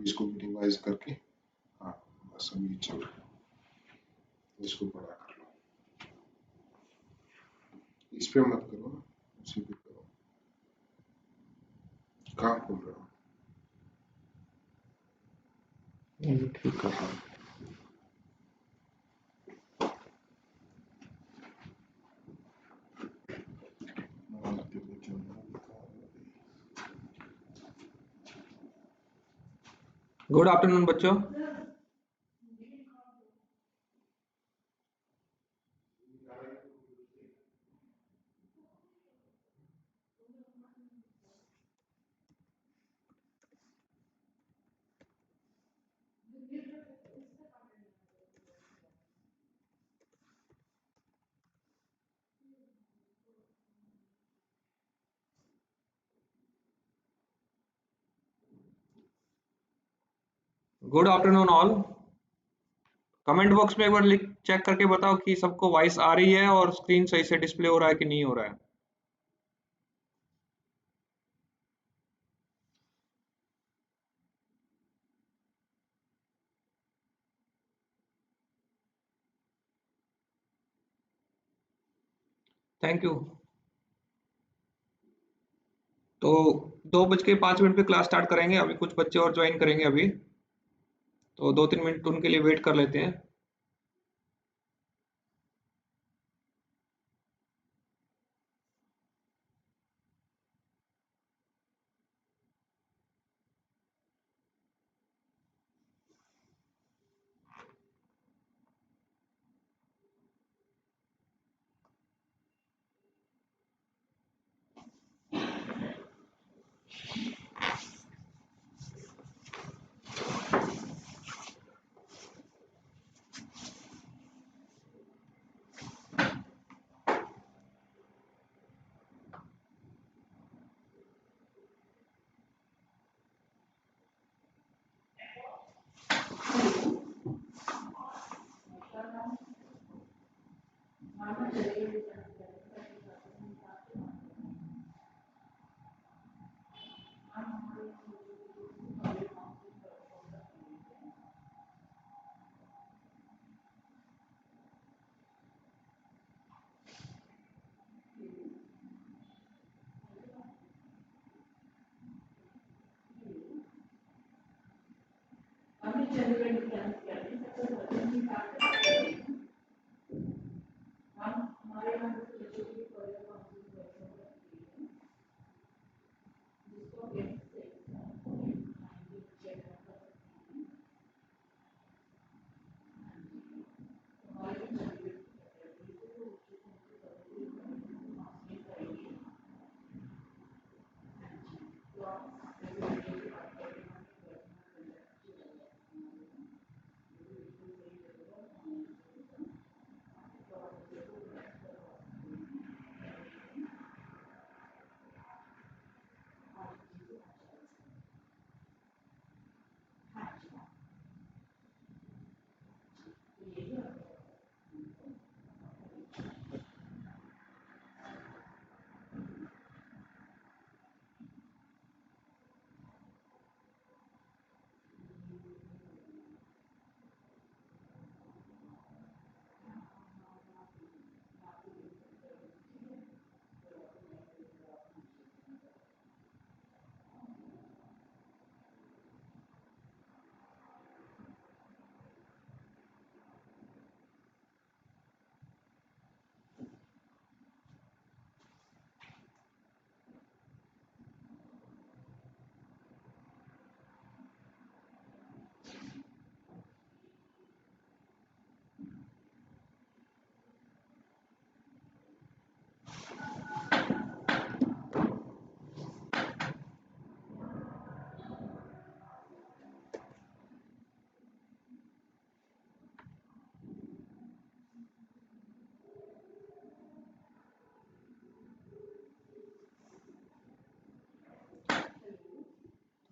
अभी इसको मिनिमाइज करके, हाँ बस अभी चल रहा है, इसको बड़ा कर लो, इस पे मत करो ना, उसी पे करो। कहाँ खोल रहे हो? ठीक कर रहा हूँ। गुड आफ्टरनून बच्चों। Good afternoon all. Comment box में एक बार लिख चेक करके बताओ कि सबको वॉइस आ रही है और स्क्रीन सही से डिस्प्ले हो रहा है कि नहीं हो रहा है। Thank you. तो 2:05 पे क्लास स्टार्ट करेंगे। अभी कुछ बच्चे और ज्वाइन करेंगे अभी, तो 2-3 मिनट उनके लिए वेट कर लेते हैं।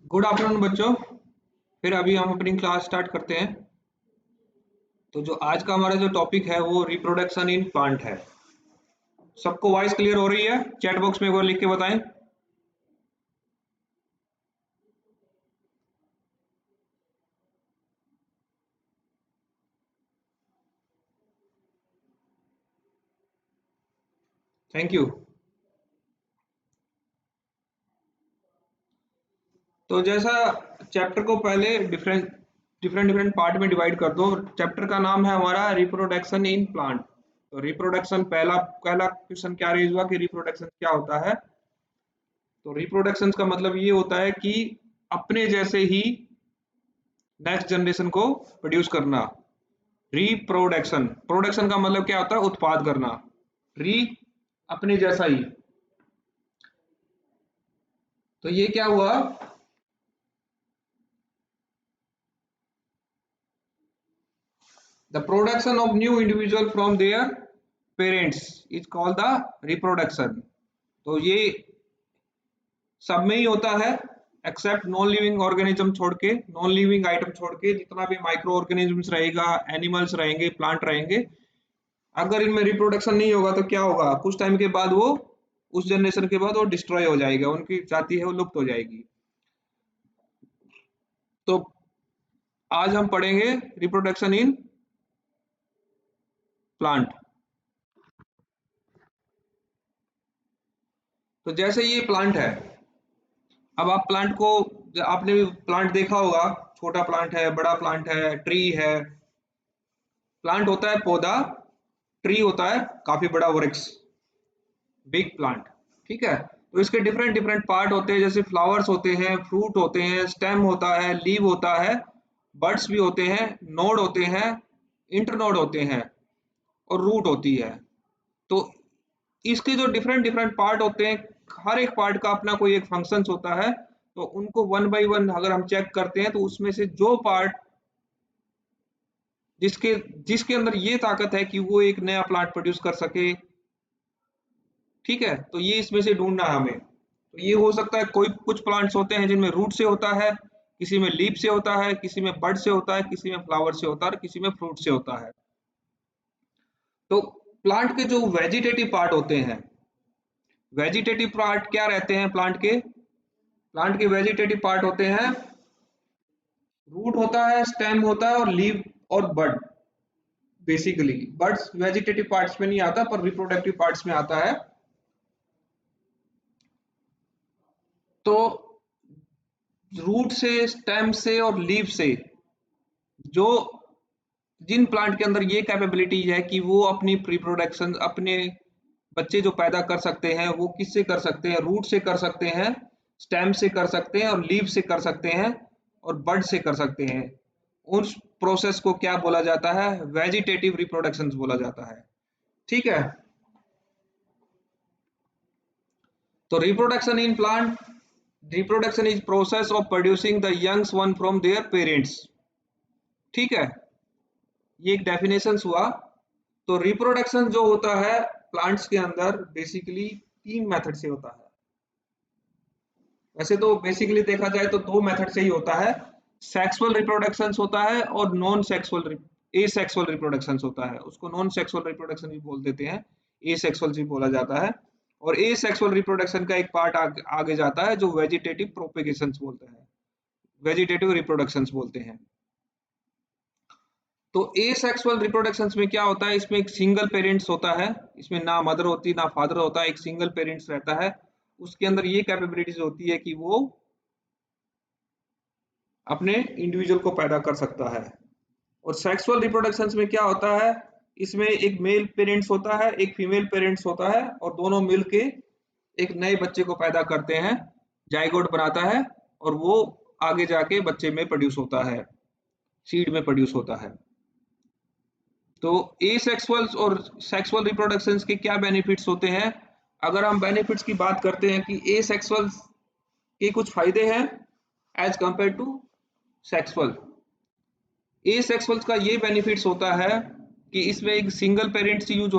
गुड आफ्टरनून बच्चों। फिर अभी हम अपनी क्लास स्टार्ट करते हैं। तो जो आज का हमारा जो टॉपिक है वो रिप्रोडक्शन इन प्लांट है। सबको वॉइस क्लियर हो रही है? चैट बॉक्स में एक बार लिख के बताएं। Thank you. तो जैसा चैप्टर को पहले डिफरेंट डिफरेंट डिफरेंट पार्ट में डिवाइड कर दो। चैप्टर का नाम है हमारा रिप्रोडक्शन इन प्लांट। तो रिप्रोडक्शन पहला पहला क्वेश्चन क्या रेज हुआ कि रिप्रोडक्शन क्या होता है। तो रिप्रोडक्शन का मतलब ये होता है कि अपने जैसे ही नेक्स्ट जनरेशन को प्रोड्यूस करना। रिप्रोडक्शन, प्रोडक्शन का मतलब क्या होता है, उत्पाद करना। री, अपने जैसा ही। तो ये क्या हुआ, the production of new individual from their parents is called the reproduction। तो ये सब में ही होता है एक्सेप्ट नॉन लिविंग ऑर्गेनिज्म छोड़ के, नॉन लिविंग आइटम छोड़ के, जितना भी माइक्रो ऑर्गेनिजम्स रहेगा, एनिमल्स रहेंगे, प्लांट रहेंगे, अगर इनमें रिप्रोडक्शन नहीं होगा तो क्या होगा, कुछ टाइम के बाद वो, उस जनरेशन के बाद वो डिस्ट्रॉय हो जाएगा, उनकी जाति है वो लुप्त हो जाएगी। तो आज हम पढ़ेंगे रिप्रोडक्शन इन प्लांट। तो जैसे ये प्लांट है, अब आप प्लांट को, आपने प्लांट देखा होगा, छोटा प्लांट है, बड़ा प्लांट है, ट्री है। प्लांट होता है पौधा, ट्री होता है काफी बड़ा वृक्ष, बिग प्लांट। ठीक है, तो इसके डिफरेंट डिफरेंट पार्ट होते हैं, जैसे फ्लावर्स होते हैं, फ्रूट होते हैं, स्टेम होता है, लीव होता है, बड्स भी होते हैं, नोड होते हैं, इंटरनोड होते हैं, और रूट होती है। तो इसके जो डिफरेंट डिफरेंट पार्ट होते हैं, हर एक पार्ट का अपना कोई एक फंक्शंस होता है। तो उनको वन बाय वन अगर हम चेक करते हैं, तो उसमें से जो पार्ट जिसके जिसके अंदर ये ताकत है कि वो एक नया प्लांट प्रोड्यूस कर सके, ठीक है, तो ये इसमें से ढूंढना है हमें। तो ये हो सकता है, कोई कुछ प्लांट्स होते हैं जिनमें रूट से होता है, किसी में लीफ से होता है, किसी में बड से होता है, किसी में फ्लावर से होता है, और किसी में फ्रूट से होता है। तो प्लांट के जो वेजिटेटिव पार्ट होते हैं, वेजिटेटिव पार्ट क्या रहते हैं प्लांट के, प्लांट के वेजिटेटिव पार्ट होते हैं, रूट होता है, स्टेम होता है, और लीव और बड। बेसिकली बड्स वेजिटेटिव पार्ट्स में नहीं आता, पर रिप्रोडक्टिव पार्ट्स में आता है। तो रूट से, स्टेम से और लीव से, जो जिन प्लांट के अंदर ये कैपेबिलिटी है कि वो अपनी रिप्रोडक्शन, अपने बच्चे जो पैदा कर सकते हैं, वो किससे कर सकते हैं, रूट से कर सकते हैं, स्टेम से कर सकते हैं, और लीव से कर सकते हैं, और बड से कर सकते हैं। उस प्रोसेस को क्या बोला जाता है, वेजिटेटिव रिप्रोडक्शन बोला जाता है। ठीक है, तो reproduction in plant, reproduction is process of producing the youngs one from their parents. ठीक है, ये एक डेफिनेशन हुआ। तो रिप्रोडक्शन जो होता है प्लांट्स के अंदर, बेसिकली 3 मेथड से होता है। वैसे तो बेसिकली देखा जाए तो 2 मेथड से ही होता है, सेक्सुअल रिप्रोडक्शन होता है और नॉन सेक्सुअल, एसेक्सुअल रिप्रोडक्शन होता है। उसको नॉन सेक्सुअल रिप्रोडक्शन भी बोल देते हैं, एसेक्सुअल भी बोला जाता है। और एसेक्सुअल रिप्रोडक्शन का एक पार्ट आगे जाता है, जो वेजिटेटिव प्रोपेगेशन बोलते हैं, वेजिटेटिव रिप्रोडक्शन बोलते हैं। तो एसेक्सुअल रिप्रोडक्शंस में क्या होता है, इसमें एक सिंगल पेरेंट्स होता है, इसमें ना मदर होती ना फादर होता है, एक सिंगल पेरेंट्स रहता है। उसके अंदर ये कैपेबिलिटीज होती है कि वो अपने इंडिविजुअल को पैदा कर सकता है। और सेक्सुअल रिप्रोडक्शंस में क्या होता है, इसमें एक मेल पेरेंट्स होता है, एक फीमेल पेरेंट्स होता है, और दोनों मिलके एक नए बच्चे को पैदा करते हैं, जाइगोट बनाता है, और वो आगे जाके बच्चे में प्रोड्यूस होता है, सीड में प्रोड्यूस होता है। तो एसेक्सुअल और सेक्सुअल रिप्रोडक्शंस के क्या बेनिफिट्स होते हैं। अगर हम बेनिफिट्स की बात करते हैं कि एसेक्सुअल के कुछ फायदे हैं as compare to sexual. Asexual का ये बेनिफिट्स होता है कि इसमें एक सिंगल पेरेंट्स यूज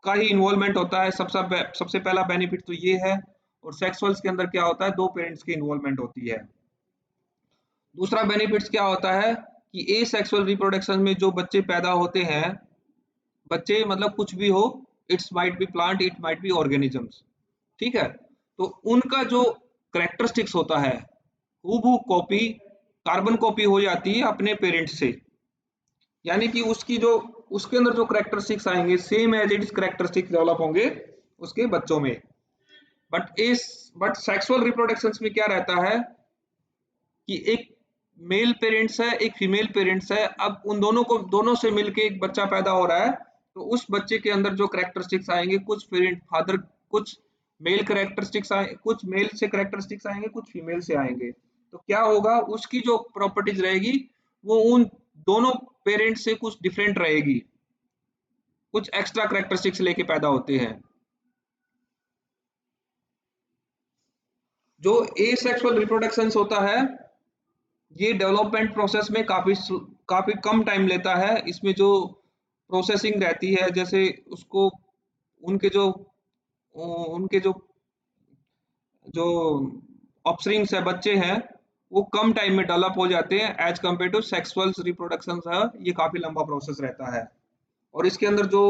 का ही इन्वॉल्वमेंट होता है, सबसे पहला बेनिफिट तो ये है। और सेक्सुअल्स के अंदर क्या होता है, 2 पेरेंट्स की इन्वॉल्वमेंट होती है। दूसरा बेनिफिट्स क्या होता है कि एसेक्सुअल रिप्रोडक्शन में जो बच्चे पैदा होते हैं, बच्चे मतलब कुछ भी हो, it's might be plant, it might be organisms, ठीक है, तो उनका जो करेक्टरिस्टिक्स होता है, हूबहू कॉपी, कार्बन कॉपी हो जाती है अपने पेरेंट्स से। यानी कि उसकी जो उसके अंदर जो करेक्टरिस्टिक्स आएंगे same as it is characteristics develop होंगे उसके बच्चों में। बट सेक्सुअल रिप्रोडक्शंस में क्या रहता है कि एक मेल पेरेंट्स है एक फीमेल पेरेंट्स है, अब उन दोनों से मिलके एक बच्चा पैदा हो रहा है, तो उस बच्चे के अंदर जो करेक्टरिस्टिक्स आएंगे कुछ पेरेंट फादर कुछ मेल करेक्टरिस्टिक्स आए कुछ मेल से करेक्टरिस्टिक्स आएंगे कुछ फीमेल से आएंगे, तो क्या होगा उसकी जो प्रॉपर्टीज रहेगी वो उन दोनों पेरेंट्स से कुछ डिफरेंट रहेगी, कुछ एक्स्ट्रा करेक्टरिस्टिक्स लेके पैदा होते हैं। जो एसेक्सुअल रिप्रोडक्शंस होता है ये डेवलपमेंट प्रोसेस में काफी कम टाइम लेता है। इसमें जो प्रोसेसिंग रहती है जैसे उसको उनके जो उनके जो ऑफस्प्रिंग्स है बच्चे हैं वो कम टाइम में डेवलप हो जाते हैं as compare to sexual reproduction है, ये काफी लंबा प्रोसेस रहता है। और इसके अंदर जो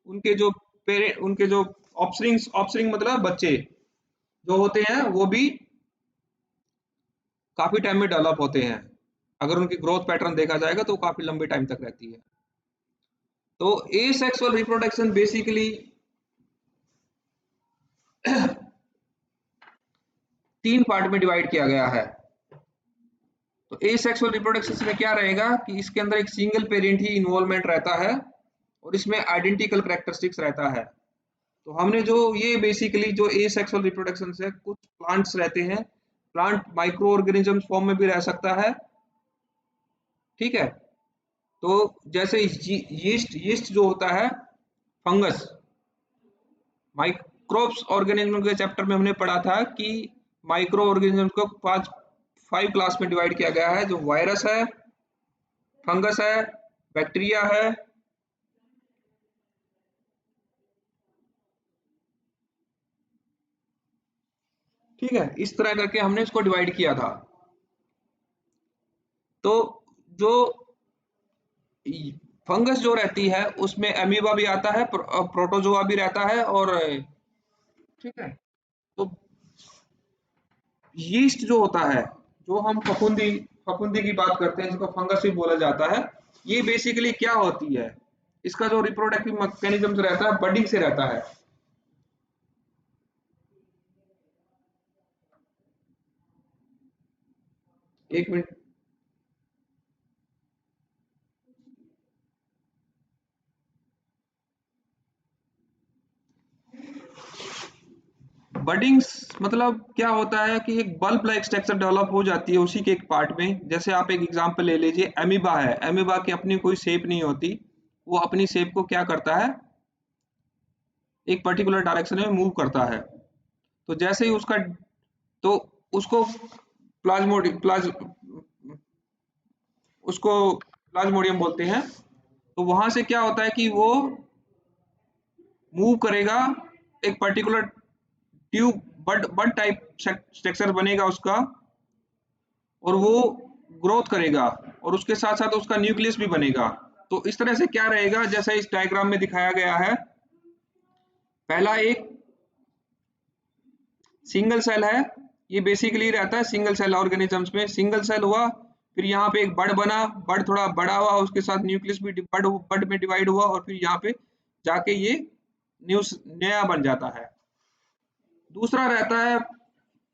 उनके जो ऑफस्प्रिंग मतलब बच्चे जो होते हैं वो भी काफी टाइम में डेवलप होते हैं। अगर उनकी ग्रोथ पैटर्न देखा जाएगा तो काफी लंबे टाइम तक रहती है। तो एसेक्सुअल रिप्रोडक्शन बेसिकली 3 पार्ट में डिवाइड किया गया है। तो एसेक्सुअल रिप्रोडक्शन में क्या रहेगा कि इसके अंदर एक सिंगल पेरेंट ही इन्वॉल्वमेंट रहता है और इसमें आइडेंटिकल कैरेक्टरिस्टिक्स रहता है। तो हमने जो ये बेसिकली जो एसेक्सुअल रिप्रोडक्शन है कुछ प्लांट्स रहते हैं, प्लांट माइक्रो ऑर्गेनिज्म फॉर्म में भी रह सकता है, ठीक है। तो जैसे यीस्ट जो होता है फंगस, माइक्रोब्स ऑर्गेनिज्म के चैप्टर में हमने पढ़ा था कि माइक्रो ऑर्गेनिज्म को 5 क्लास में डिवाइड किया गया है, जो वायरस है, फंगस है, बैक्टीरिया है, ठीक है। इस तरह करके हमने इसको डिवाइड किया था। तो जो फंगस जो रहती है उसमें अमीबा भी आता है, प्रोटोजोआ भी रहता है, और ठीक है। तो यीस्ट जो होता है, जो हम फफूंदी की बात करते हैं जिसको फंगस भी बोला जाता है, ये बेसिकली क्या होती है, इसका जो रिप्रोडक्टिव मैकेनिज्म रहता है बडिंग से रहता है। एक मिनट, बडिंग्स मतलब क्या होता है कि एक बल्ब लाइक स्ट्रक्चर डेवलप हो जाती है उसी के एक पार्ट में। जैसे आप एक एग्जांपल ले लीजिए, अमीबा है, अमीबा की अपनी कोई शेप नहीं होती, वो अपनी शेप को क्या करता है एक पर्टिकुलर डायरेक्शन में मूव करता है। तो जैसे ही उसका तो उसको प्लाज्मोडियम उसको प्लाज्मोडियम बोलते हैं। तो वहां से क्या होता है कि वो मूव करेगा एक पर्टिकुलर ट्यूब बड बड टाइप स्ट्रक्चर बनेगा उसका, और वो ग्रोथ करेगा और उसके साथ साथ उसका न्यूक्लियस भी बनेगा। तो इस तरह से क्या रहेगा जैसा इस डायग्राम में दिखाया गया है, पहला एक सिंगल सेल है, ये बेसिकली रहता है सिंगल सेल ऑर्गेनिजम्स में। सिंगल सेल हुआ, फिर यहाँ पे एक बड बना, बड थोड़ा बड़ा हुआ, उसके साथ न्यूक्लियस भी बड में डिवाइड हुआ, और फिर यहाँ पे जाके ये नया बन जाता है। दूसरा रहता है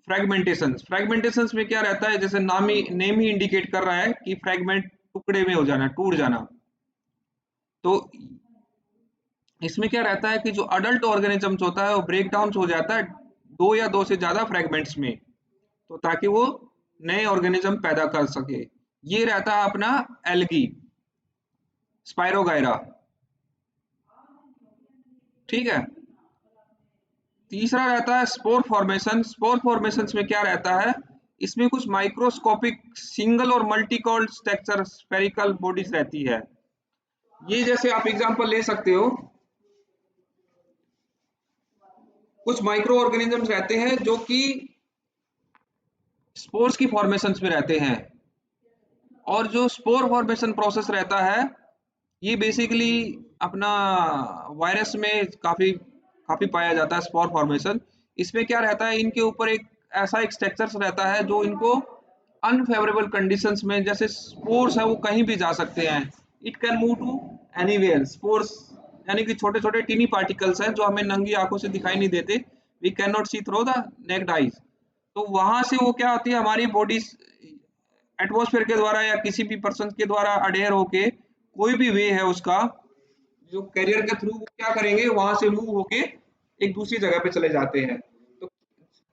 फ्रेगमेंटेशन में क्या रहता है, जैसे नेम ही इंडिकेट कर रहा है कि फ्रेगमेंट टुकड़े में हो जाना, टूट जाना। तो इसमें क्या रहता है कि जो अडल्ट ऑर्गेनिजम्स होता है वो ब्रेक डाउन हो जाता है 2 या 2 से ज्यादा फ्रेगमेंट्स में, तो ताकि वो नए ऑर्गेनिज्म पैदा कर सके। ये रहता है अपना एल्गी, स्पाइरोगायरा, ठीक है। तीसरा रहता है स्पोर फॉर्मेशन। स्पोर फॉर्मेशन में क्या रहता है, इसमें कुछ माइक्रोस्कोपिक सिंगल और मल्टीकॉल्ड स्ट्रक्चर स्फेरिकल बॉडीज रहती है। ये जैसे आप एग्जांपल ले सकते हो, कुछ माइक्रो ऑर्गेनिजम्स रहते हैं जो कि स्पोर्स की फॉर्मेशन में रहते हैं, और जो स्पोर फॉर्मेशन प्रोसेस रहता है ये बेसिकली अपना वायरस में काफी काफी पाया जाता है स्पोर फॉर्मेशन। इसमें क्या रहता है, इनके ऊपर एक ऐसा एक स्ट्रक्चर रहता है जो इनको अनफेवरेबल कंडीशंस में, जैसे स्पोर्स है वो कहीं भी जा सकते हैं, it can move to anywhere spores यानी कि छोटे छोटे टीनी पार्टिकल्स हैं जो हमें नंगी आंखों से दिखाई नहीं देते, we can not see through the naked eyes. तो वहां से वो क्या होती है, हमारी बॉडी एटमॉस्फेयर के द्वारा या किसी भी पर्सन के द्वारा अडेयर होके कोई भी वे है उसका, जो कैरियर के थ्रू क्या करेंगे, वहां से मूव होके एक दूसरी जगह पे चले जाते हैं। तो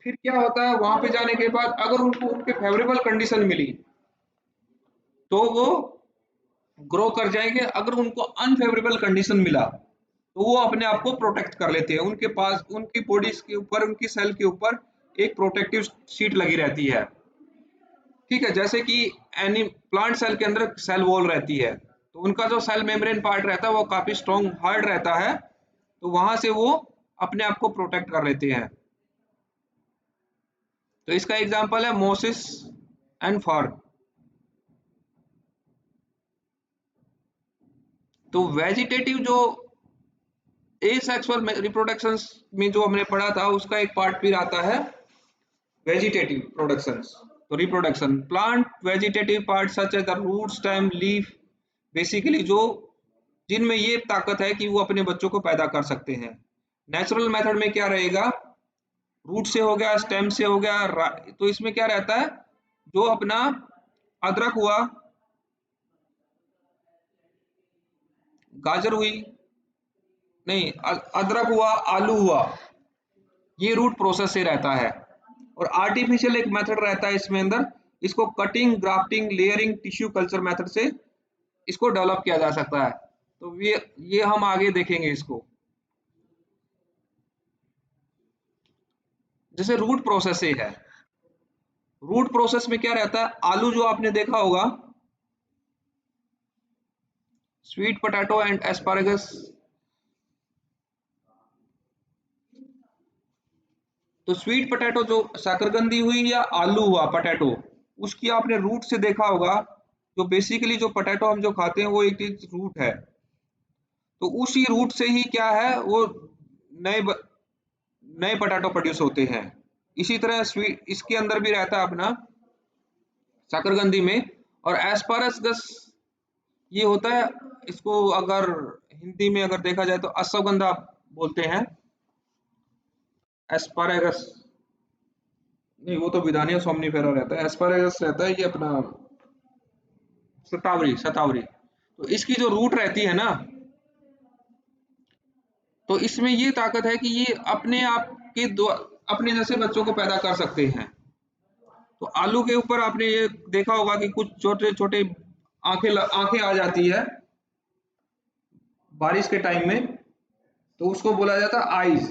फिर क्या होता है, वहां पे जाने के बाद अगर उनको उनके फेवरेबल कंडीशन मिली तो वो ग्रो कर जाएंगे, अगर उनको अनफेवरेबल कंडीशन मिला तो वो अपने आप को प्रोटेक्ट कर लेते हैं। उनके पास उनकी बॉडीज के ऊपर, उनकी सेल के ऊपर एक प्रोटेक्टिव शीट लगी रहती है। ठीक है, जैसे कि एनी प्लांट सेल के अंदर सेल वॉल रहती है, तो उनका जो सेल मेम्ब्रेन पार्ट रहता है वो काफी स्ट्रॉन्ग हार्ड रहता है, तो वहां से वो अपने आप को प्रोटेक्ट कर लेते हैं। तो इसका एग्जांपल है मोसिस एंड फर। तो वेजिटेटिव जो एसेक्सुअल रिप्रोडक्शन में जो हमने पढ़ा था, उसका एक पार्ट फिर आता है वेजिटेटिव प्रोडक्शंस। तो reproduction plant vegetative part such as the root stem leaf, basically जो जिनमें ये ताकत है कि वो अपने बच्चों को पैदा कर सकते हैं। नेचुरल मेथड में क्या रहेगा, रूट से हो गया, स्टेम से हो गया, तो इसमें क्या रहता है, जो अपना अदरक हुआ, गाजर हुई, नहीं अदरक हुआ, आलू हुआ, ये रूट प्रोसेस से रहता है। और आर्टिफिशियल एक मेथड रहता है इसमें अंदर, इसको cutting, grafting, layering, tissue culture method से इसको डेवलप किया जा सकता है। तो ये हम आगे देखेंगे इसको। जैसे रूट प्रोसेस से है, रूट प्रोसेस में क्या रहता है, आलू जो आपने देखा होगा, स्वीट पोटैटो एंड एस्पारेगस, तो स्वीट पोटैटो जो शकरकंदी हुई या आलू हुआ पोटैटो, उसकी आपने रूट से देखा होगा, जो बेसिकली जो पोटैटो हम जो खाते हैं वो एक रूट है। तो उसी रूट से ही क्या है, वो नए नए पोटैटो प्रोड्यूस होते हैं। इसी तरह स्वीट इसके अंदर भी रहता है अपना शकरकंदी में। और एस्पारगस ये होता है, इसको अगर हिंदी में अगर देखा जाए तो अश्वगंधा बोलते हैं। एस्पारेगस नहीं, वो तो विदानिया सोमनीफेरा रहता है, एस्पारेगस रहता है ये अपना शतावरी शतावरी। तो इसकी जो रूट रहती है ना, तो इसमें ये ताकत है कि ये अपने आप के अपने जैसे बच्चों को पैदा कर सकते हैं। तो आलू के ऊपर आपने ये देखा होगा कि कुछ छोटे छोटे आंखें आ जाती है बारिश के टाइम में, तो उसको बोला जाता है आईज।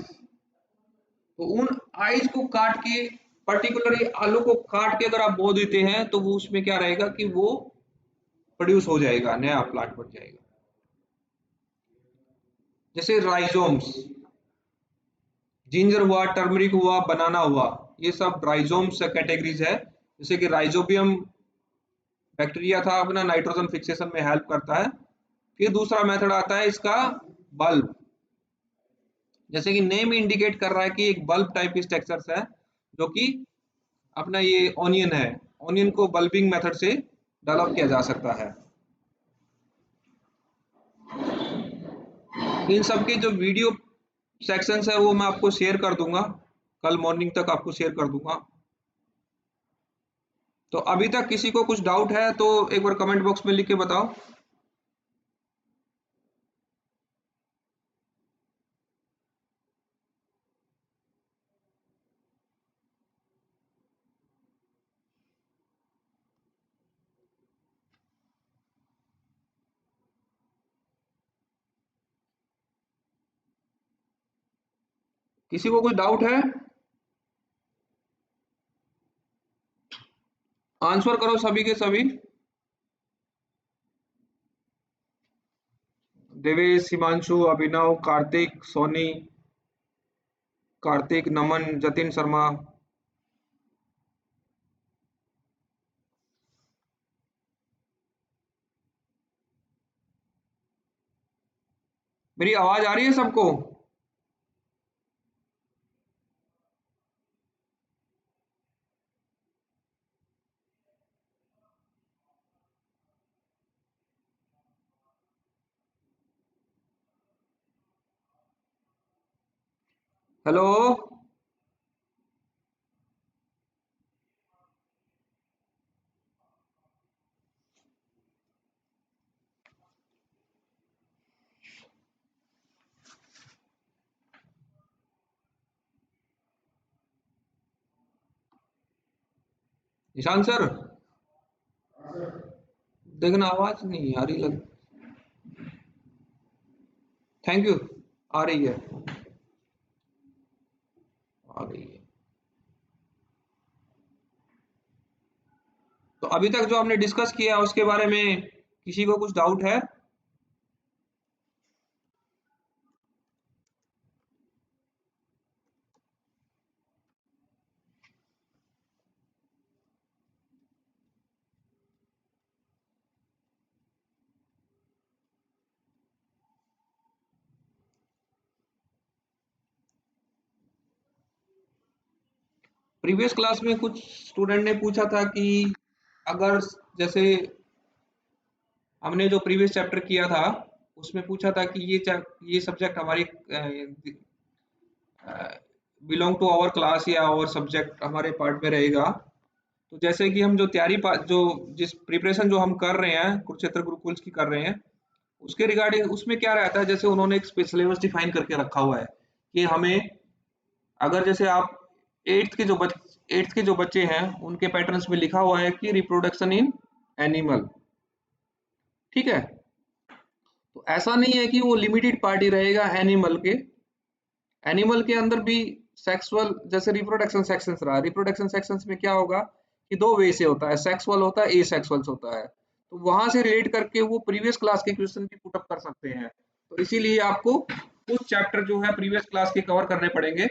तो उन आईज को काट के, पर्टिकुलरली आलू को काट के अगर आप बो देते हैं, तो वो उसमें क्या रहेगा कि वो प्रोड्यूस हो जाएगा, नया प्लांट बन जाएगा। जैसे राइजोम्स, जिंजर हुआ, टर्मरिक हुआ, बनाना हुआ, ये सब राइजोम्स कैटेगरीज है। जैसे कि राइजोबियम बैक्टीरिया था, अपना नाइट्रोजन फिक्सेशन में हेल्प करता है। फिर दूसरा मेथड आता है इसका बल्ब, जैसे कि नेम इंडिकेट कर रहा है कि एक बल्ब टाइप की स्ट्रक्चर्स है, जो कि अपना ये ऑनियन है, ऑनियन को बल्बिंग मेथड से डेवलप किया जा सकता है। इन सब के जो वीडियो सेक्शंस है वो मैं आपको शेयर कर दूंगा, कल मॉर्निंग तक आपको शेयर कर दूंगा। तो अभी तक किसी को कुछ डाउट है तो एक बार कमेंट बॉक्स में लिख के बताओ। किसी को कुछ डाउट है, आंसर करो सभी के सभी। देवेश, हिमांशु, अभिनव, कार्तिक, सोनी, कार्तिक, नमन, जतिन शर्मा। मेरी आवाज आ रही है सबको? हेलो, ईशान सर, देखना आवाज नहीं आ रही लग। Thank you. आ रही है, आ रही है। तो अभी तक जो हमने डिस्कस किया उसके बारे में किसी को कुछ डाउट है? प्रीवियस क्लास में कुछ स्टूडेंट ने पूछा था कि अगर जैसे हमने जो प्रीवियस चैप्टर किया था उसमें पूछा था कि ये सब्जेक्ट हमारी बिलोंग टू आवर क्लास या और सब्जेक्ट हमारे पार्ट में रहेगा। तो जैसे कि हम जो जो जिस प्रिपरेशन जो हम कर रहे हैं कुरुक्षेत्र गुरुकुल्स की कर रहे हैं उसके रिगार्डिंग उसमें क्या रहता है, जैसे उन्होंने एक सिलेबस डिफाइन करके रखा हुआ है कि हमें अगर जैसे आप एट्थ के जो बच्चे हैं उनके पैटर्न्स में लिखा हुआ है कि रिप्रोडक्शन इन एनिमल, ठीक है। तो ऐसा नहीं है कि वो लिमिटेड पार्टी रहेगा एनिमल के। एनिमल के अंदर भी सेक्सुअल जैसे रिप्रोडक्शन सेक्शंस रहा, रिप्रोडक्शन सेक्शंस में क्या होगा कि दो वे से होता है, सेक्सुअल होता है, एसेक्सुअल होता है। तो वहां से रिलेट करके वो प्रीवियस क्लास के क्वेश्चन भी पुट अप कर सकते हैं। तो इसीलिए आपको कुछ चैप्टर जो है प्रीवियस क्लास के कवर करने पड़ेंगे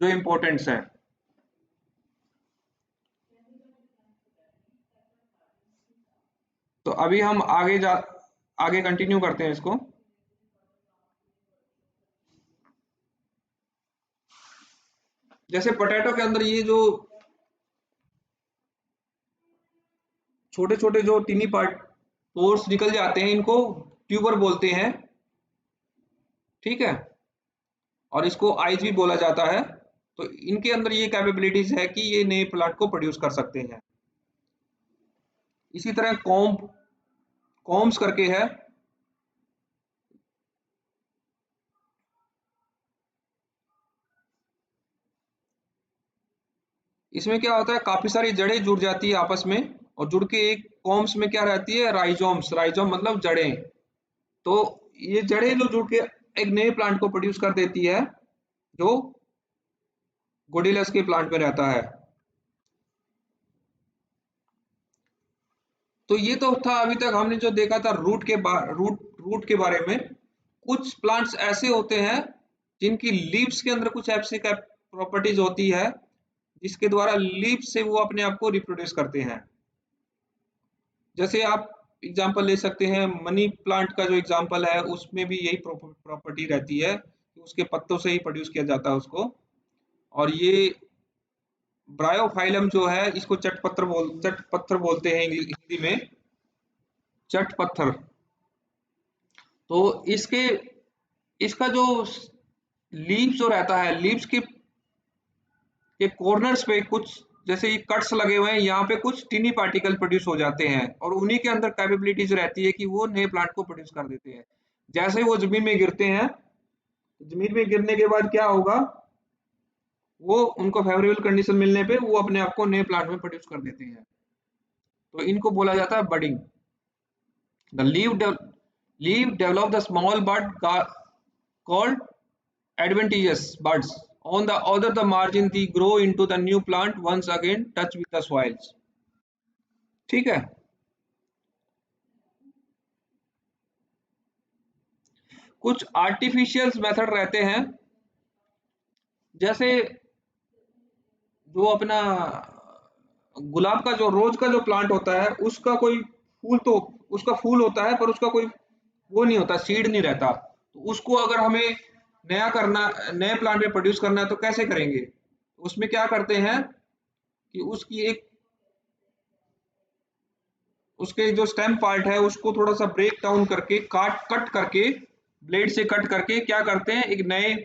जो इम्पोर्टेंट्स हैं। तो अभी हम आगे कंटिन्यू करते हैं इसको। जैसे पोटैटो के अंदर ये जो छोटे छोटे जो टिनी पार्ट पोर्स निकल जाते हैं इनको ट्यूबर बोलते हैं, ठीक है। और इसको आइज भी बोला जाता है। तो इनके अंदर ये कैपेबिलिटीज है कि ये नए प्लांट को प्रोड्यूस कर सकते हैं। इसी तरह कॉम्स करके है, इसमें क्या होता है काफी सारी जड़ें जुड़ जाती है आपस में और जुड़ के एक कॉम्स में क्या रहती है राइजोम्स, राइजोम मतलब जड़ें। तो ये जड़ें जो जुड़ के एक नए प्लांट को प्रोड्यूस कर देती है जो गोडिलस के प्लांट में रहता है। तो ये तो था अभी तक हमने जो देखा था रूट के बारे में। कुछ प्लांट्स ऐसे होते हैं जिनकी लीव्स के अंदर कुछ ऐसी प्रॉपर्टीज होती है जिसके द्वारा लीव्स से वो अपने आप को रिप्रोड्यूस करते हैं। जैसे आप एग्जांपल ले सकते हैं मनी प्लांट का जो एग्जांपल है उसमें भी यही प्रॉपर्टी रहती है कि उसके पत्तों से ही प्रोड्यूस किया जाता है उसको। और ये ब्रायोफाइलम जो है इसको चट पत्थर बोलते हैं हिंदी में, चट पत्थर। तो इसके इसका जो लीव्स जो रहता है लीव्स के कॉर्नर्स पे कुछ जैसे ये कट्स लगे हुए हैं, यहाँ पे कुछ टीनी पार्टिकल प्रोड्यूस हो जाते हैं और उन्हीं के अंदर कैपेबिलिटीज रहती है कि वो नए प्लांट को प्रोड्यूस कर देते हैं। जैसे ही वो जमीन में गिरते हैं, जमीन में गिरने के बाद क्या होगा, वो उनको फेवरेबल कंडीशन मिलने पे वो अपने आप को नए प्लांट में प्रोड्यूस कर देते हैं। तो इनको बोला जाता है budding. The leave develop the small bud called adventitious buds. On the other the margin they grow into the new plant once again touch with the soils. ठीक है। कुछ आर्टिफिशियल मेथड रहते हैं जैसे जो अपना गुलाब का जो रोज का जो प्लांट होता है उसका कोई फूल तो उसका फूल होता है पर उसका कोई वो नहीं होता, सीड नहीं रहता। तो उसको अगर हमें नए प्लांट में प्रोड्यूस करना है तो कैसे करेंगे? उसमें क्या करते हैं कि उसकी एक उसके जो स्टेम पार्ट है उसको थोड़ा सा ब्रेक डाउन करके कट करके ब्लेड से कट करके क्या करते हैं एक नए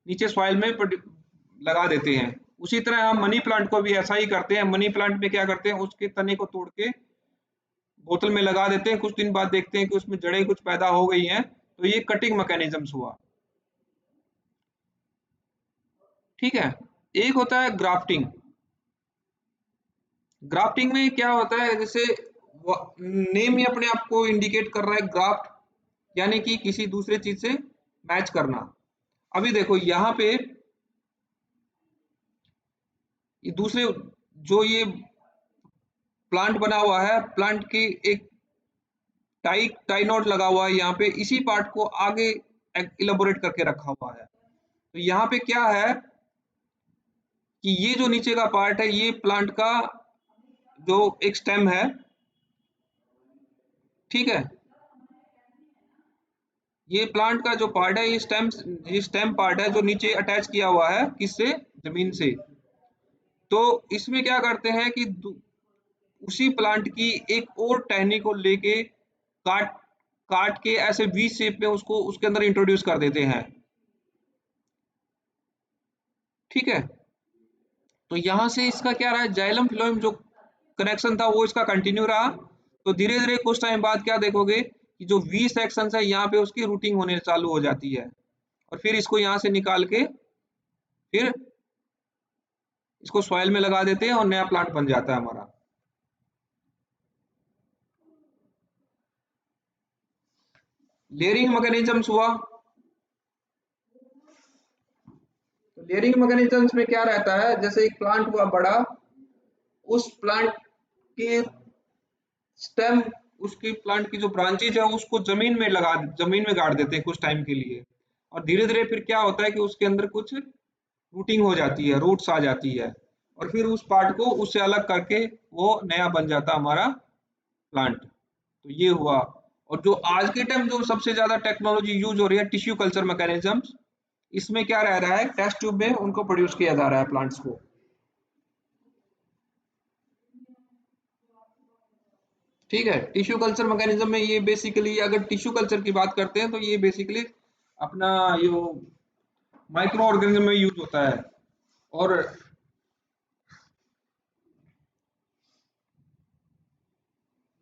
नीचे सॉइल में लगा देते हैं। उसी तरह हम मनी प्लांट को भी ऐसा ही करते हैं। मनी प्लांट में क्या करते हैं, उसके तने को तोड़ के बोतल में लगा देते हैं, कुछ दिन बाद देखते हैं कि उसमें जड़ें कुछ पैदा हो गई हैं, तो ये कटिंग मैकेनिज्म्स हुआ। ठीक है। एक होता है ग्राफ्टिंग। ग्राफ्टिंग में क्या होता है, जैसे नेम ही अपने आप को इंडिकेट कर रहा है, ग्राफ्ट यानी कि किसी दूसरे चीज से मैच करना। अभी देखो यहाँ पे ये दूसरे जो ये प्लांट बना हुआ है, प्लांट की एक टाई नॉट लगा हुआ है यहाँ पे, इसी पार्ट को आगे इलेबोरेट करके रखा हुआ है। तो यहाँ पे क्या है कि ये जो नीचे का पार्ट है, ये प्लांट का जो एक स्टेम है, ठीक है, ये प्लांट का जो पार्ट है, ये स्टेम पार्ट है जो नीचे अटैच किया हुआ है, किससे, जमीन से। तो इसमें क्या करते हैं कि उसी प्लांट की एक और टहनी को लेके काट काट के ऐसे वी शेप में उसको उसके अंदर इंट्रोड्यूस कर देते हैं। ठीक है। तो यहां से इसका क्या रहा, जाइलम फिलोएम जो कनेक्शन था वो इसका कंटिन्यू रहा। तो धीरे धीरे कुछ टाइम बाद क्या देखोगे कि जो वी सेक्शन है यहाँ पे उसकी रूटिंग होने चालू हो जाती है, और फिर इसको यहाँ से निकाल के फिर इसको सॉइल में लगा देते हैं और नया प्लांट बन जाता है हमारा। लेयरिंग मैकेनिज्म्स हुआ। तो लेयरिंग मैकेनिज्म्स में क्या रहता है, जैसे एक प्लांट हुआ बड़ा, उस प्लांट के स्टेम, उसकी प्लांट की जो ब्रांचेज है उसको जमीन में गाड़ देते हैं कुछ टाइम के लिए, और धीरे धीरे फिर क्या होता है कि उसके अंदर कुछ रूटिंग हो जाती है, रूट्स आ जाती है, और फिर उस पार्ट को उससे अलग करके वो नया बन जाता हमारा प्लांट। तो ये हुआ। और जो आज के टाइम जो सबसे ज्यादा टेक्नोलॉजी यूज हो रही है, टिश्यू कल्चर मैकेनिज्म्स, इसमें क्या रह रहा है, टेस्ट ट्यूब में उनको प्रोड्यूस किया जा रहा है प्लांट्स को। ठीक है। टिश्यू कल्चर मैकेनिज्म में ये बेसिकली, अगर टिश्यू कल्चर की बात करते हैं तो ये बेसिकली अपना यो माइक्रो ऑर्गेनिज्म में यूज होता है। और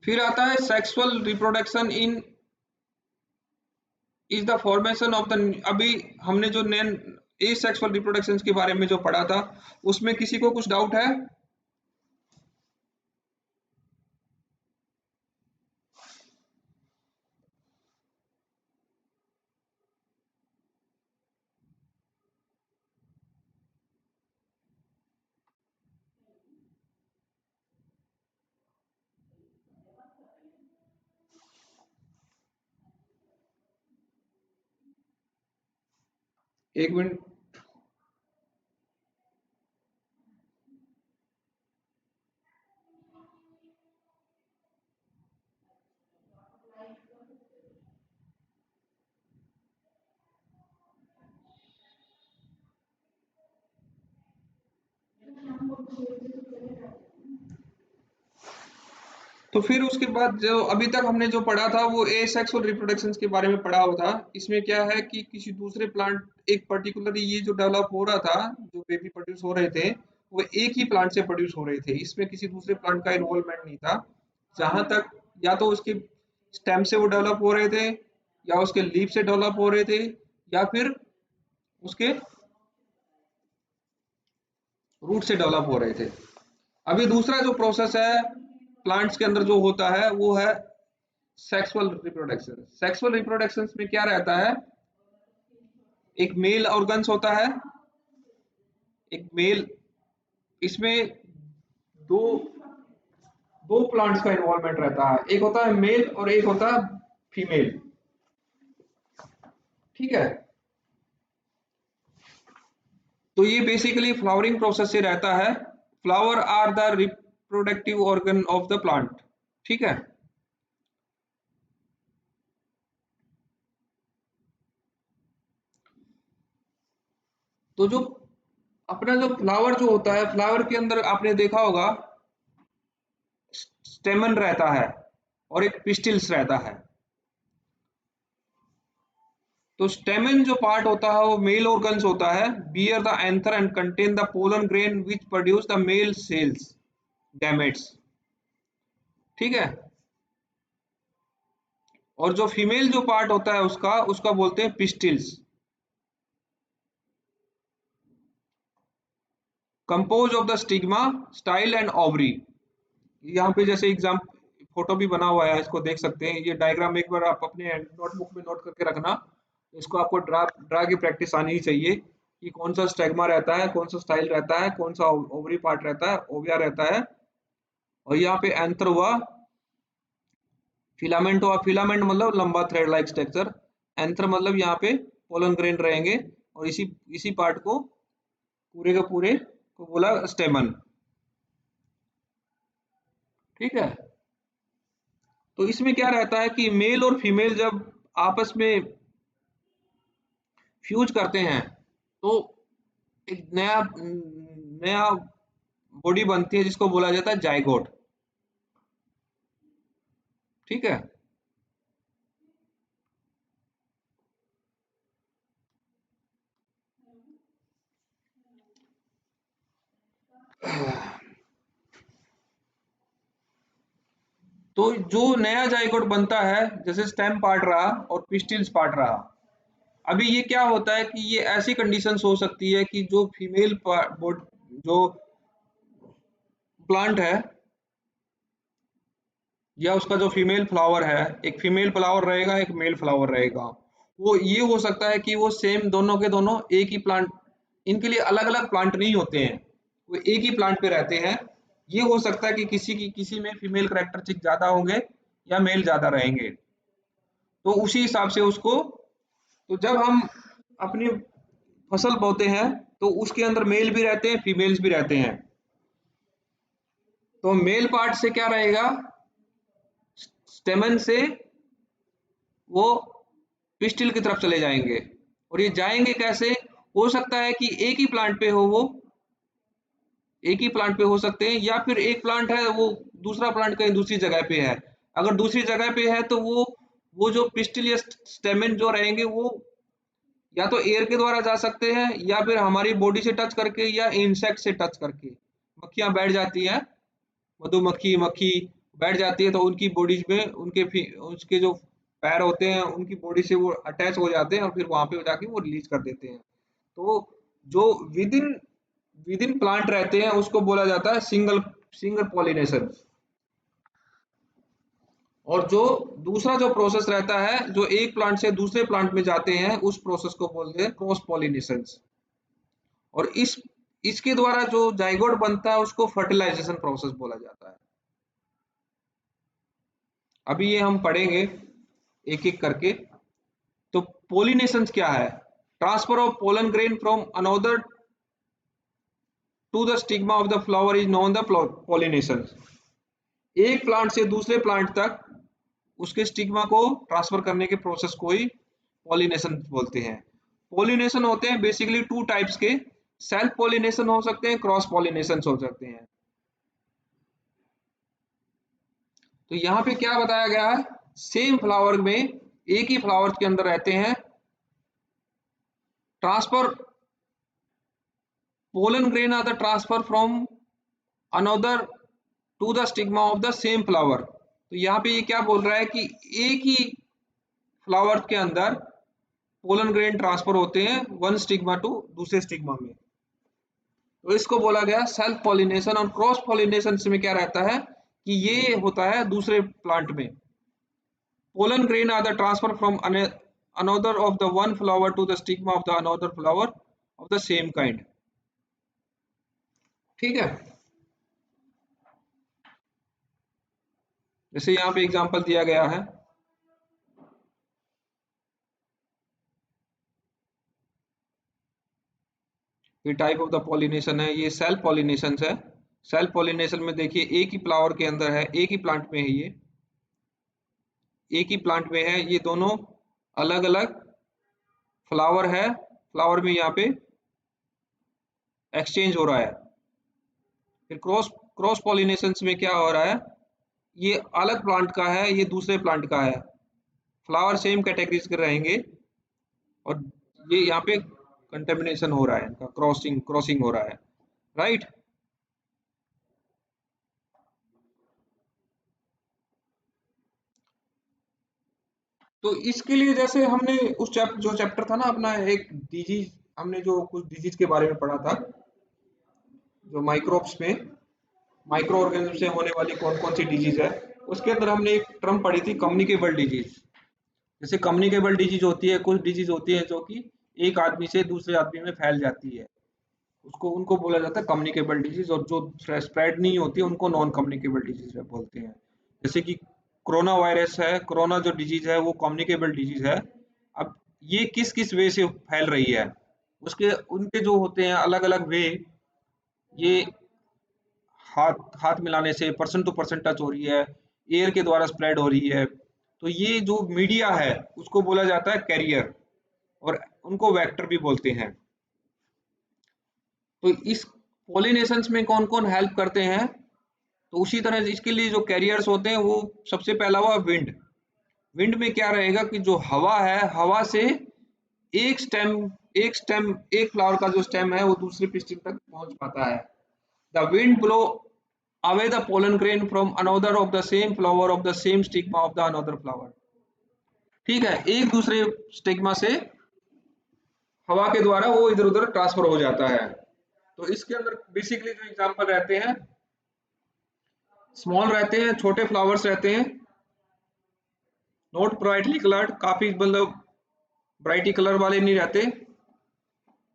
फिर आता है sexual reproduction in is the formation of the, अभी हमने जो नैन ए सेक्सुअल रिप्रोडक्शन के बारे में जो पढ़ा था, उसमें किसी को कुछ डाउट है? एक मिनट। तो फिर उसके बाद जो अभी तक हमने जो पढ़ा था वो एसेक्सुअल रिप्रोडक्शन के बारे में पढ़ा हुआ था। इसमें क्या है कि किसी दूसरे प्लांट, एक पर्टिकुलर ये जो डेवलप हो रहा था, जो बेबी प्रोड्यूस हो रहे थे, वो एक ही प्लांट से प्रोड्यूस हो रहे थे, इसमें किसी दूसरे प्लांट का इन्वॉल्वमेंट नहीं था। जहां तक या तो उसके स्टेम से वो डेवलप हो रहे थे, या उसके लीफ से डेवलप हो रहे थे, या फिर उसके रूट से डेवलप हो रहे थे। अभी दूसरा जो प्रोसेस है प्लांट्स के अंदर जो होता है वो है सेक्सुअल रिप्रोडक्शन। सेक्सुअल रिप्रोडक्शन में क्या रहता है, एक मेल ऑर्गन्स होता है, एक मेल, इसमें दो दो प्लांट्स का इन्वॉल्वमेंट रहता है, एक होता है मेल और एक होता है फीमेल। ठीक है। तो ये बेसिकली फ्लावरिंग प्रोसेस से रहता है। Flower are the reproductive organ of the plant. ठीक है। तो जो अपना जो फ्लावर जो होता है, फ्लावर के अंदर आपने देखा होगा स्टेमन रहता है और एक पिस्टिल्स रहता है। तो स्टेमन जो पार्ट होता है वो मेल ऑर्गन्स होता है, bear the anther and contain the pollen grain which produce the male cells gametes. ठीक है। और जो फीमेल जो पार्ट होता है उसका उसका बोलते हैं pistils. Compose of the stigma, style and ovary. यहाँ पे जैसे एग्जाम फोटो भी बना हुआ है, इसको देख सकते हैं। ये डायग्राम एक बार आप अपने नोटबुक में नोट करके रखना। इसको आपको ड्रा ड्रा की प्रैक्टिस आनी ही चाहिए कि कौन सा स्टेग्मा रहता है, कौन सा स्टाइल रहता है, कौन सा ओवरी पार्ट रहता है, ओविया रहता है। और यहाँ पे एंथर हुआ, फिलामेंट हुआ, फिलामेंट मतलब लंबा थ्रेड लाइक स्ट्रक्चर, एंथर मतलब यहाँ पे पोलन ग्रेन रहेंगे। और इसी इसी पार्ट को पूरे के पूरे को बोला स्टेमन। ठीक है। तो इसमें क्या रहता है कि मेल और फीमेल जब आपस में फ्यूज करते हैं तो एक नया नया बॉडी बनती है जिसको बोला जाता है जाइगोट। ठीक है। तो जो नया जाइगोट बनता है, जैसे स्टेम पार्ट रहा और पिस्टिल्स पार्ट रहा, अभी ये क्या होता है कि ये ऐसी कंडीशंस हो सकती है कि जो फीमेल जो प्लांट है या उसका जो फीमेल फ्लावर है, एक फीमेल फ्लावर रहेगा, एक मेल फ्लावर रहेगा। वो ये हो सकता है कि वो सेम दोनों के दोनों एक ही प्लांट, इनके लिए अलग अलग प्लांट नहीं होते हैं, वो एक ही प्लांट पे रहते हैं। ये हो सकता है कि किसी में फीमेल करेक्टरिस्टिक ज्यादा होंगे या मेल ज्यादा रहेंगे। तो उसी हिसाब से उसको, तो जब हम अपनी फसल बोते हैं तो उसके अंदर मेल भी रहते हैं, फीमेल्स भी रहते हैं। तो मेल पार्ट से क्या रहेगा, स्टेमन से वो पिस्टिल की तरफ चले जाएंगे। और ये जाएंगे कैसे, हो सकता है कि एक ही प्लांट पे हो, वो एक ही प्लांट पे हो सकते हैं, या फिर एक प्लांट है वो दूसरा प्लांट कहीं दूसरी जगह पे है। अगर दूसरी जगह पे है तो वो जो पिस्टिल या स्टेमन जो रहेंगे वो या तो एयर के द्वारा जा सकते हैं या फिर हमारी बॉडी से टच करके या इंसेक्ट से टच करके। मक्खियां बैठ जाती हैं, मधुमक्खी मक्खी बैठ जाती है तो उनकी बॉडीज में उसके जो पैर होते हैं उनकी बॉडी से वो अटैच हो जाते हैं और फिर वहां पे जाके वो रिलीज कर देते हैं। तो जो विद इन प्लांट रहते हैं उसको बोला जाता है सिंगल सिंगल पॉलिनेशन। और जो दूसरा जो प्रोसेस रहता है जो एक प्लांट से दूसरे प्लांट में जाते हैं उस प्रोसेस को बोलते हैं क्रॉस पॉलिनेशन। और इसके द्वारा जो जाइगोट बनता है उसको फर्टिलाइजेशन प्रोसेस बोला जाता है। अभी ये हम पढ़ेंगे एक एक करके। तो पोलिनेशन क्या है, transfer of pollen grain from another to the stigma of the flower is known the pollination. एक प्लांट से दूसरे प्लांट तक उसके स्टिग्मा को ट्रांसफर करने के प्रोसेस को ही पॉलिनेशन बोलते हैं। पॉलिनेशन होते हैं बेसिकली टू टाइप्स के, सेल्फ पॉलिनेशन हो सकते हैं, क्रॉस पॉलिनेशन हो सकते हैं। तो यहाँ पे क्या बताया गया है, सेम फ्लावर में एक ही फ्लावर के अंदर रहते हैं, transfer pollen grain are the transfer from another to the stigma of the same flower. तो यहाँ पे ये क्या बोल रहा है कि एक ही फ्लावर के अंदर पोलन ग्रेन ट्रांसफर होते हैं वन स्टिग्मा टू दूसरे स्टिग्मा में। तो इसको बोला गया सेल्फ पॉलिनेशन। और क्रॉस पॉलिनेशन में क्या रहता है कि ये होता है दूसरे प्लांट में, pollen grain are the transfer from another of the one flower to the stigma of the another flower of the same kind। ठीक है। जैसे यहाँ पे एग्जांपल दिया गया है, ये टाइप ऑफ द पॉलिनेशन है, ये सेल्फ पॉलिनेशन है। सेल्फ पॉलिनेशन में देखिए एक ही फ्लावर के अंदर है, एक ही प्लांट में है, ये एक ही प्लांट में है, ये दोनों अलग अलग फ्लावर है, फ्लावर में यहाँ पे एक्सचेंज हो रहा है। फिर क्रॉस क्रॉस पॉलिनेशन में क्या हो रहा है, ये अलग प्लांट का है, ये दूसरे प्लांट का है, फ्लावर सेम कैटेगरीज के रहेंगे और ये यहाँ पे कंटेमिनेशन हो रहा है, इनका क्रॉसिंग हो रहा है, राइट। तो इसके लिए जैसे हमने जो चैप्टर था ना अपना, एक डिजीज, हमने जो कुछ डिजीज के बारे में पढ़ा था, जो माइक्रोब्स में, माइक्रो ऑर्गेनिज्म से होने वाली कौन कौन सी डिजीज है, उसके अंदर हमने एक टर्म पढ़ी थी, कम्युनिकेबल डिजीज। जैसे कम्युनिकेबल डिजीज होती है, कुछ डिजीज होती है जो कि एक आदमी से दूसरे आदमी में फैल जाती है, उसको उनको बोला जाता है कम्युनिकेबल डिजीज, और जो स्प्रेड नहीं होती है उनको नॉन कम्युनिकेबल डिजीज बोलते हैं। जैसे कि कोरोना वायरस है, कोरोना जो डिजीज है वो कम्युनिकेबल डिजीज है। अब ये किस किस वे से फैल रही है, उसके उनके जो होते हैं अलग अलग वे, ये हाथ हाथ मिलाने से, पर्सन टू पर्सन टच हो रही है, एयर के द्वारा स्प्रेड हो रही है। तो ये जो मीडिया है उसको बोला जाता है कैरियर, और उनको वेक्टर भी बोलते हैं। तो इस पॉलिनेशंस में कौन कौन हेल्प करते हैं, तो उसी तरह इसके लिए जो कैरियर्स होते हैं, वो सबसे पहला हुआ विंड। विंड में क्या रहेगा कि जो हवा है, हवा से एक फ्लावर का जो स्टेम है वो दूसरे पिस्टिल तक पहुंच पाता है। The wind blow away the pollen grain from another of the same flower of the same stigma of the another flower. ठीक है, एक दूसरे स्टिग्मा से हवा के द्वारा वो इधर उधर ट्रांसफर हो जाता है। तो इसके अंदर बेसिकली जो एग्जांपल रहते हैं, स्मॉल रहते हैं, छोटे फ्लावर्स रहते हैं, नॉट ब्राइटली कलर्ड, काफी मतलब ब्राइटली कलर वाले नहीं रहते।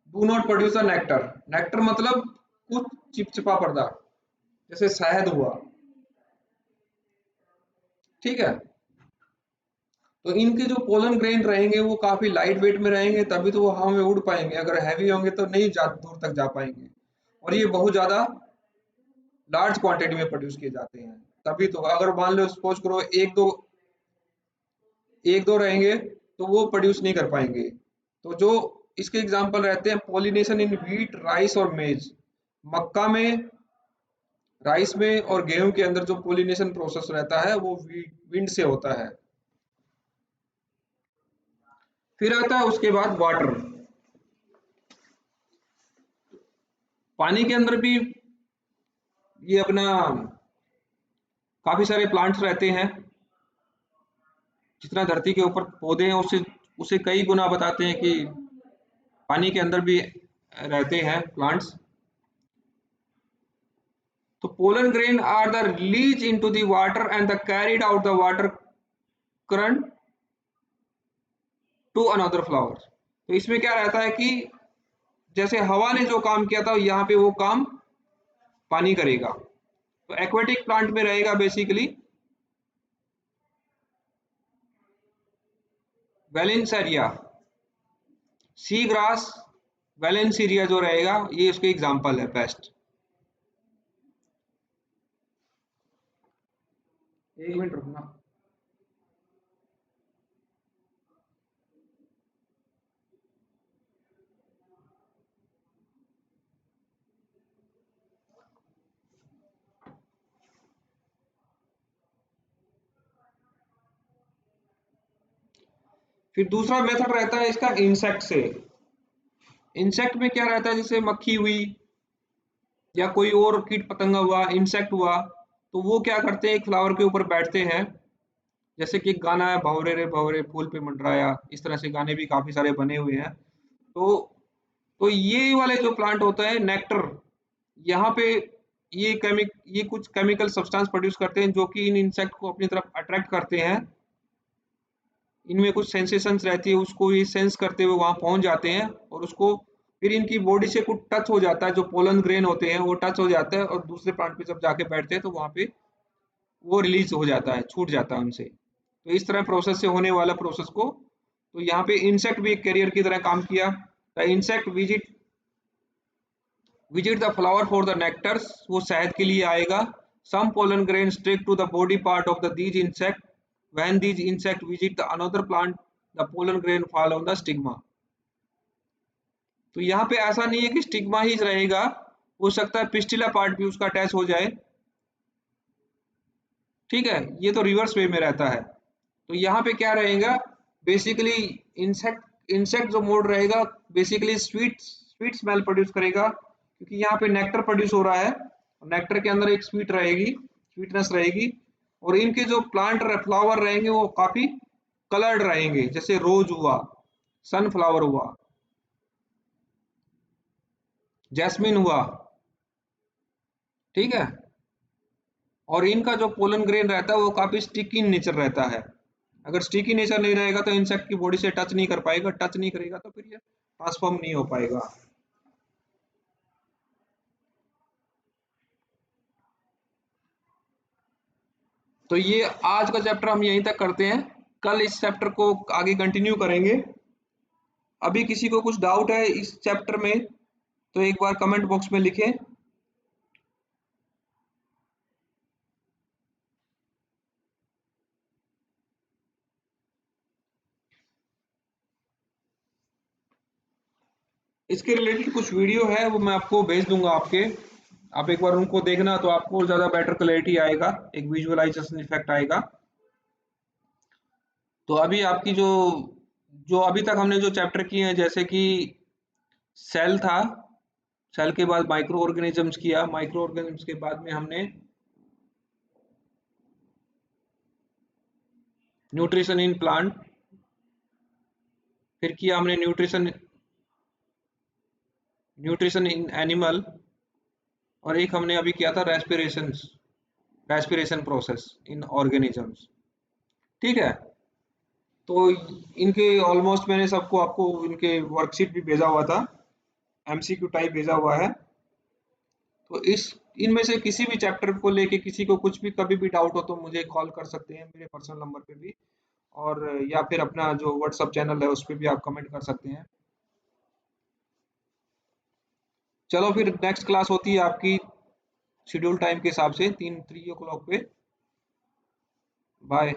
Do not produce a nectar, nectar मतलब कुछ चिपचिपा पदार्थ, जैसे शहद हुआ। ठीक है, तो इनके जो पोलन ग्रेन रहेंगे वो काफी लाइट वेट में रहेंगे, तभी तो वो हवा में उड़ पाएंगे। अगर हैवी होंगे तो नहीं दूर तक जा पाएंगे, और ये बहुत ज्यादा लार्ज क्वांटिटी में प्रोड्यूस किए जाते हैं। तभी तो अगर मान लो सपोज करो एक दो रहेंगे तो वो प्रोड्यूस नहीं कर पाएंगे। तो जो इसके एग्जांपल रहते हैं, पॉलिनेशन इन व्हीट, राइस और मेज। मक्का में, राइस में और गेहूं के अंदर जो पॉलिनेशन प्रोसेस रहता है वो विंड से होता है। फिर आता है उसके बाद वाटर। पानी के अंदर भी ये अपना काफी सारे प्लांट्स रहते हैं। जितना धरती के ऊपर पौधे हैं उससे उसे कई गुना बताते हैं कि पानी के अंदर भी रहते हैं प्लांट्स। तो pollen grain are the release into the water and the carried out the water current to another flower. तो इसमें क्या रहता है कि जैसे हवा ने जो काम किया था यहाँ पे वो काम पानी करेगा। तो एक्वेटिक प्लांट में रहेगा बेसिकली वेलेंसरिया, सी ग्रास, वेलेंसीरिया जो रहेगा, ये उसके एग्जाम्पल है बेस्ट। एक मिनट रुकना। फिर दूसरा मेथड रहता है इसका इंसेक्ट से। इंसेक्ट में क्या रहता है, जैसे मक्खी हुई या कोई और कीट पतंगा हुआ, इंसेक्ट हुआ, तो वो क्या करते हैं, एक फ्लावर के ऊपर बैठते हैं। जैसे कि एक गाना है, भंवरे रे भंवरे फूल पे मंडराया, इस तरह से गाने भी काफी सारे बने हुए हैं। तो ये वाले जो प्लांट होता है नेक्टर, यहाँ पे ये कुछ केमिकल सब्सटेंस प्रोड्यूस करते हैं जो कि इन इंसेक्ट को अपनी तरफ अट्रैक्ट करते हैं। इनमें कुछ सेंसेशंस रहती है, उसको ये सेंस करते हुए वहां पहुंच जाते हैं, और उसको फिर इनकी बॉडी से कुछ टच हो जाता है, जो पोलन ग्रेन होते हैं वो टच हो जाता है, और दूसरे प्लांट पे जब जाके बैठते हैं तो वहां पे वो रिलीज हो जाता है, छूट जाता है उनसे। तो इस तरह प्रोसेस से होने वाला प्रोसेस को, तो यहाँ पे इंसेक्ट भी एक कैरियर की तरह काम किया। The insect visit the flower for the nectars, वो शहद के लिए आएगा। Some pollen grain stick to the body part of the these insect, when these insect visit the another plant the pollen grain fall on the stigma। तो यहाँ पे ऐसा नहीं है कि स्टिग्मा ही रहेगा, हो सकता है पिस्टिला पार्ट भी उसका अटैच हो जाए। ठीक है, ये तो रिवर्स वे में रहता है। तो यहाँ पे क्या रहेगा, बेसिकली इंसेक्ट इंसेक्ट जो मोड रहेगा बेसिकली स्वीट स्मेल प्रोड्यूस करेगा, क्योंकि यहाँ पे नेक्टर प्रोड्यूस हो रहा है। नेक्टर के अंदर एक स्वीटनेस रहेगी, और इनके जो प्लांट फ्लावर रहेंगे वो काफी कलर्ड रहेंगे, जैसे रोज हुआ, सनफ्लावर हुआ, जैस्मिन हुआ, ठीक है। और इनका जो पोलन ग्रेन रहता है वो काफी स्टिकी नेचर रहता है। अगर स्टिकी नेचर नहीं रहेगा तो इंसेक्ट की बॉडी से टच नहीं कर पाएगा, टच नहीं करेगा तो फिर ये ट्रांसफॉर्म नहीं हो पाएगा। तो ये आज का चैप्टर हम यहीं तक करते हैं, कल इस चैप्टर को आगे कंटिन्यू करेंगे। अभी किसी को कुछ डाउट है इस चैप्टर में तो एक बार कमेंट बॉक्स में लिखें। इसके रिलेटेड कुछ वीडियो है वो मैं आपको भेज दूंगा आपके, आप एक बार उनको देखना तो आपको ज्यादा बेटर क्लैरिटी आएगा, एक विजुअलाइजेशन इफेक्ट आएगा। तो अभी आपकी जो जो अभी तक हमने जो चैप्टर किए हैं, जैसे कि सेल था, सेल के बाद माइक्रो ऑर्गेनिजम्स किया, माइक्रो ऑर्गेनिजम्स के बाद में हमने न्यूट्रिशन इन प्लांट, फिर किया हमने न्यूट्रिशन इन एनिमल, और एक हमने अभी किया था रेस्पिरेशन प्रोसेस इन ऑर्गेनिजम्स, ठीक है। तो इनके ऑलमोस्ट मैंने सबको आपको इनके वर्कशीट भी भेजा हुआ था, एमसीक्यू टाइप भेजा हुआ है। तो इस इनमें से किसी भी चैप्टर को लेके किसी को कुछ भी कभी भी डाउट हो तो मुझे कॉल कर सकते हैं मेरे पर्सनल नंबर पे भी, और या फिर अपना जो व्हाट्सअप चैनल है उस पर भी आप कमेंट कर सकते हैं। चलो फिर नेक्स्ट क्लास होती है आपकी शेड्यूल टाइम के हिसाब से 3 o'clock पे। बाय।